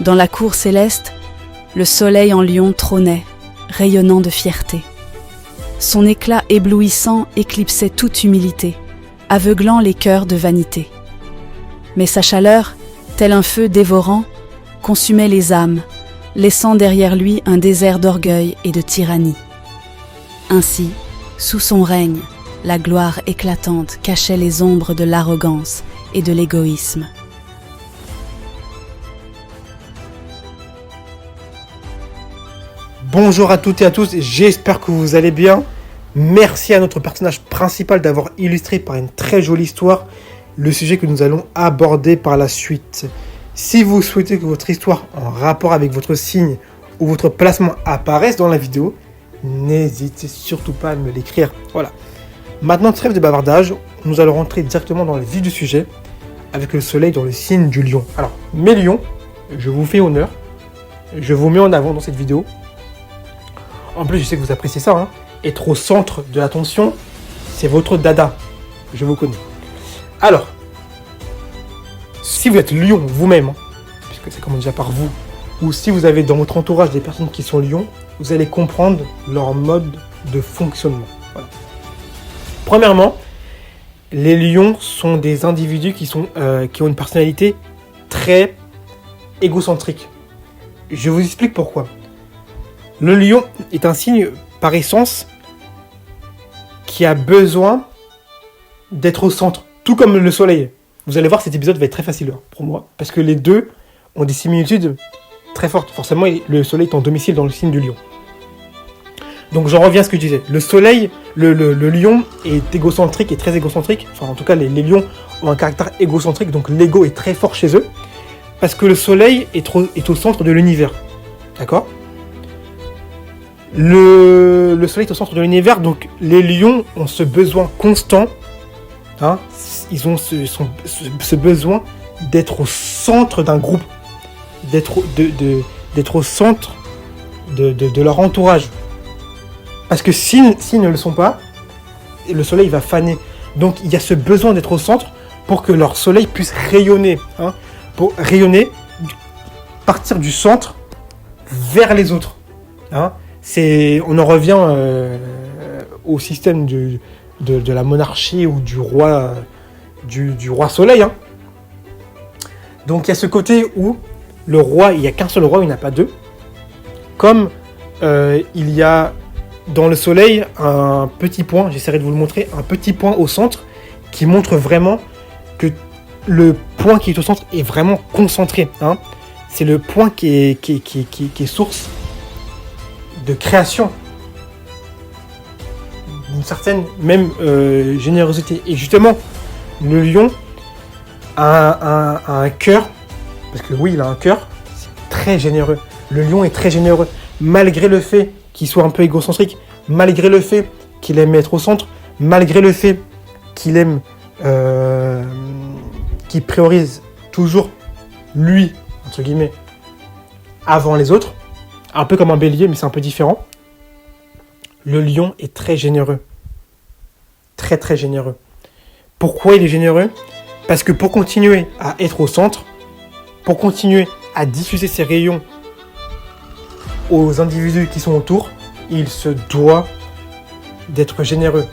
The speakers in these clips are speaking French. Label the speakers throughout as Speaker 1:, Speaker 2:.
Speaker 1: Dans la cour céleste, le soleil en lion trônait, rayonnant de fierté. Son éclat éblouissant éclipsait toute humilité, aveuglant les cœurs de vanité. Mais sa chaleur, tel un feu dévorant, consumait les âmes, laissant derrière lui un désert d'orgueil et de tyrannie. Ainsi, sous son règne, la gloire éclatante cachait les ombres de l'arrogance et de l'égoïsme.
Speaker 2: Bonjour à toutes et à tous, j'espère que vous allez bien. Merci à notre personnage principal d'avoir illustré par une très jolie histoire le sujet que nous allons aborder par la suite. Si vous souhaitez que votre histoire en rapport avec votre signe ou votre placement apparaisse dans la vidéo, n'hésitez surtout pas à me l'écrire. Voilà. Maintenant, trêve de bavardage, nous allons rentrer directement dans le vif du sujet avec le soleil dans le signe du lion. Alors, mes lions, je vous fais honneur, je vous mets en avant dans cette vidéo. En plus, je sais que vous appréciez ça, hein. Être au centre de l'attention, c'est votre dada. Je vous connais. Alors, si vous êtes lion vous-même, hein, puisque ça commence déjà par vous, ou si vous avez dans votre entourage des personnes qui sont lions, vous allez comprendre leur mode de fonctionnement. Voilà. Premièrement, les lions sont des individus qui ont une personnalité très égocentrique. Je vous explique pourquoi. Le lion est un signe par essence qui a besoin d'être au centre, tout comme le soleil. Vous allez voir, cet épisode va être très facile pour moi, parce que les deux ont des similitudes très fortes. Forcément, le soleil est en domicile dans le signe du lion. Donc j'en reviens à ce que je disais. Le soleil, le lion est égocentrique et très égocentrique. Enfin, en tout cas, les lions ont un caractère égocentrique, donc l'ego est très fort chez eux, parce que le soleil est au centre de l'univers. D'accord ? Le soleil est au centre de l'univers, donc les lions ont ce besoin constant, hein, ils ont ce besoin d'être au centre d'un groupe, d'être au centre de leur entourage. Parce que s'ils ne le sont pas, le soleil va faner. Donc il y a ce besoin d'être au centre pour que leur soleil puisse rayonner, hein, pour rayonner, partir du centre vers les autres. Hein. On en revient au système de la monarchie ou du roi soleil. Hein. Donc il y a ce côté où le roi, il n'y a qu'un seul roi, il n'y en a pas deux. Comme il y a dans le soleil un petit point, j'essaierai de vous le montrer, un petit point au centre qui montre vraiment que le point qui est au centre est vraiment concentré. Hein. C'est le point qui est source de création, d'une certaine même générosité. Et justement, le lion a un cœur, parce que oui, il a un cœur, c'est très généreux. Le lion est très généreux, malgré le fait qu'il soit un peu égocentrique, malgré le fait qu'il aime être au centre, malgré le fait qu'il aime, qu'il priorise toujours lui, entre guillemets, avant les autres. Un peu comme un bélier, mais c'est un peu différent. Le lion est très généreux. Très très généreux. Pourquoi il est généreux ? Parce que pour continuer à être au centre, pour continuer à diffuser ses rayons aux individus qui sont autour, il se doit d'être généreux.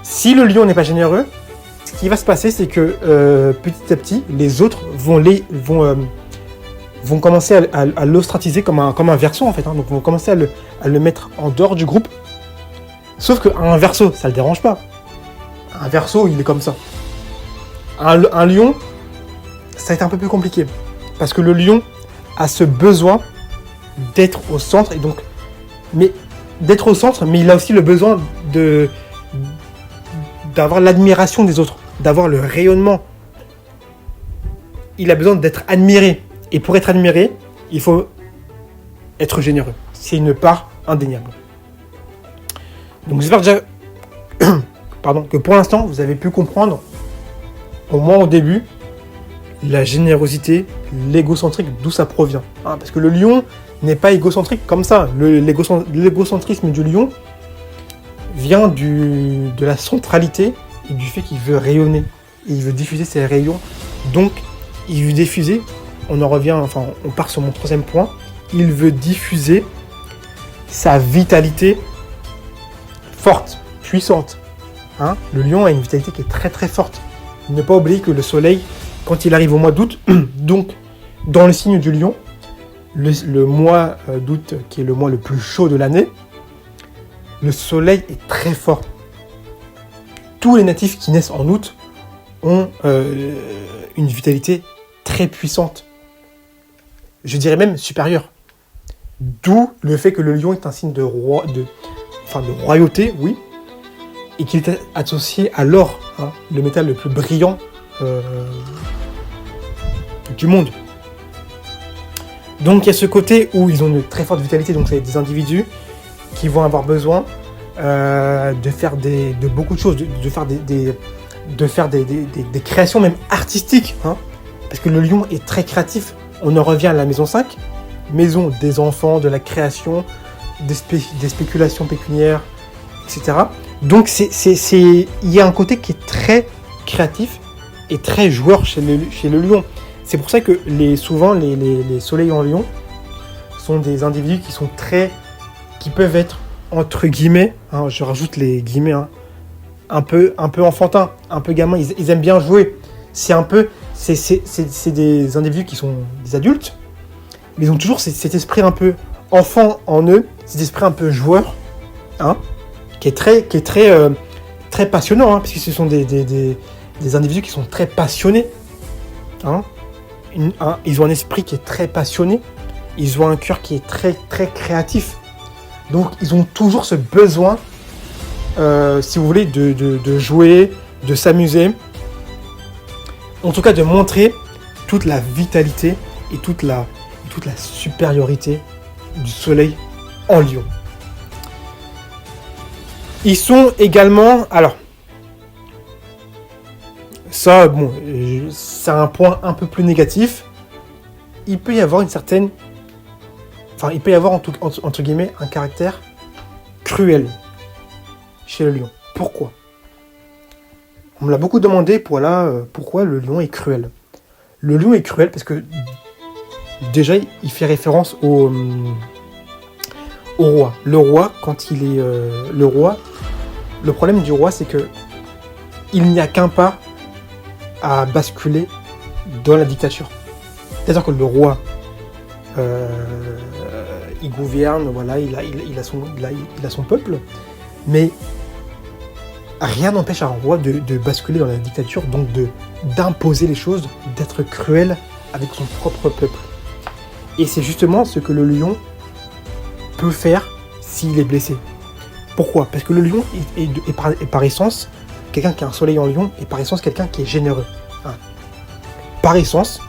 Speaker 2: Si le lion n'est pas généreux, ce qui va se passer, c'est que petit à petit, les autres vont commencer à l'ostratiser comme un verso en fait, hein. Donc vont commencer à le mettre en dehors du groupe. Sauf qu'un verso, ça le dérange pas. Un verso, il est comme ça. Un lion, ça va être un peu plus compliqué. Parce que le lion a ce besoin d'être au centre, et donc, mais d'être au centre, mais il a aussi le besoin d'avoir l'admiration des autres, d'avoir le rayonnement. Il a besoin d'être admiré. Et pour être admiré, il faut être généreux. C'est une part indéniable. Donc j'espère déjà que pour l'instant, vous avez pu comprendre, au moins au début, la générosité, l'égocentrique, d'où ça provient. Hein, parce que le lion n'est pas égocentrique comme ça. L'égocentrisme du lion vient de la centralité et du fait qu'il veut rayonner. Et il veut diffuser ses rayons. Donc, il veut diffuser on en revient, enfin, on part sur mon troisième point. Il veut diffuser sa vitalité forte, puissante. Hein, le lion a une vitalité qui est très très forte. Ne pas oublier que le soleil, quand il arrive au mois d'août, donc dans le signe du lion, le mois d'août, qui est le mois le plus chaud de l'année, le soleil est très fort. Tous les natifs qui naissent en août ont une vitalité très puissante. Je dirais même supérieure. D'où le fait que le lion est un signe de royauté, oui, et qu'il est associé à l'or, hein, le métal le plus brillant du monde. Donc il y a ce côté où ils ont une très forte vitalité, donc c'est des individus qui vont avoir besoin de faire de beaucoup de choses, de faire des créations même artistiques, hein, parce que le lion est très créatif. On en revient à la maison 5, maison des enfants, de la création, des spéculations pécuniaires, etc. Donc il y a un côté qui est très créatif et très joueur chez le lion. C'est pour ça que souvent les soleils en lion sont des individus qui peuvent être entre guillemets, hein, je rajoute les guillemets, hein, un peu enfantins, un peu gamins. Ils aiment bien jouer. C'est des individus qui sont des adultes, mais ils ont toujours cet esprit un peu enfant en eux, cet esprit un peu joueur, hein, qui est très passionnant, hein, parce que ce sont des individus qui sont très passionnés, hein. Ils ont un esprit qui est très passionné, ils ont un cœur qui est très très créatif. Donc ils ont toujours ce besoin, si vous voulez, de jouer, de s'amuser, en tout cas de montrer toute la vitalité et toute la supériorité du soleil en lion. Ils sont également, alors ça, bon, c'est un point un peu plus négatif. Il peut y avoir entre guillemets un caractère cruel chez le lion. Pourquoi ? On me l'a beaucoup demandé pourquoi le lion est cruel. Le lion est cruel parce que déjà il fait référence au roi. Le roi, quand il est le roi, le problème du roi c'est que il n'y a qu'un pas à basculer dans la dictature. C'est-à-dire que le roi, il gouverne, voilà, il a son peuple, mais rien n'empêche un roi de basculer dans la dictature, donc d'imposer les choses, d'être cruel avec son propre peuple. Et c'est justement ce que le lion peut faire s'il est blessé. Pourquoi ? Parce que le lion est par essence, quelqu'un qui a un soleil en lion est par essence quelqu'un qui est généreux. Hein. Par essence,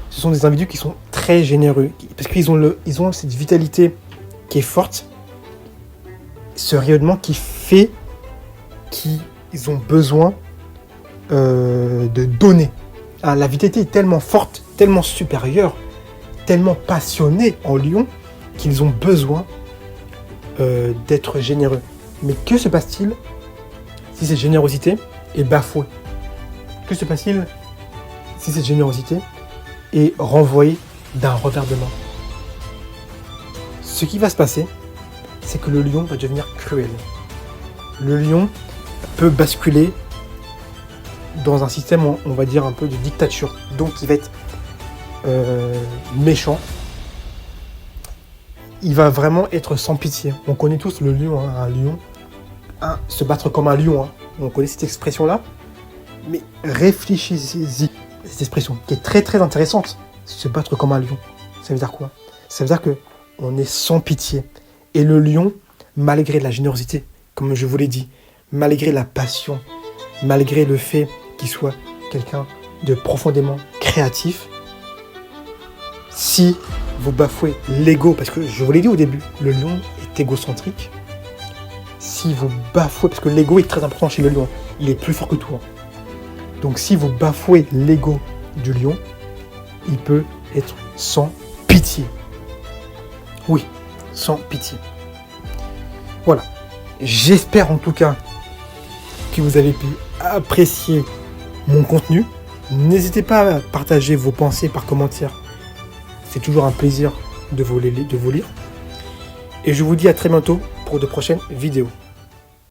Speaker 2: ce sont des individus qui sont très généreux, parce qu'ils ont cette vitalité qui est forte, ce rayonnement qui fait qu'ils ont besoin de donner. Hein, la vitalité est tellement forte, tellement supérieure, tellement passionnée en lion, qu'ils ont besoin d'être généreux. Mais que se passe-t-il si cette générosité est bafouée ? Que se passe-t-il si cette générosité est renvoyée d'un revers de main ? Ce qui va se passer, c'est que le lion va devenir cruel. Le lion peut basculer dans un système, on va dire, un peu de dictature. Donc il va être méchant. Il va vraiment être sans pitié. On connaît tous le lion, hein, un lion. Se battre comme un lion, hein. On connaît cette expression-là. Mais réfléchissez-y, cette expression, qui est très très intéressante. Se battre comme un lion. Ça veut dire quoi ? Ça veut dire qu'on est sans pitié. Et le lion, malgré la générosité, comme je vous l'ai dit, malgré la passion, malgré le fait qu'il soit quelqu'un de profondément créatif, si vous bafouez l'ego, parce que je vous l'ai dit au début, le lion est égocentrique, si vous bafouez, parce que l'ego est très important chez le lion, il est plus fort que tout. Hein. Donc si vous bafouez l'ego du lion, il peut être sans pitié. Oui, sans pitié. Voilà. J'espère en tout cas que vous avez pu apprécier mon contenu. N'hésitez pas à partager vos pensées par commentaire. C'est toujours un plaisir de vous lire. Et je vous dis à très bientôt pour de prochaines vidéos.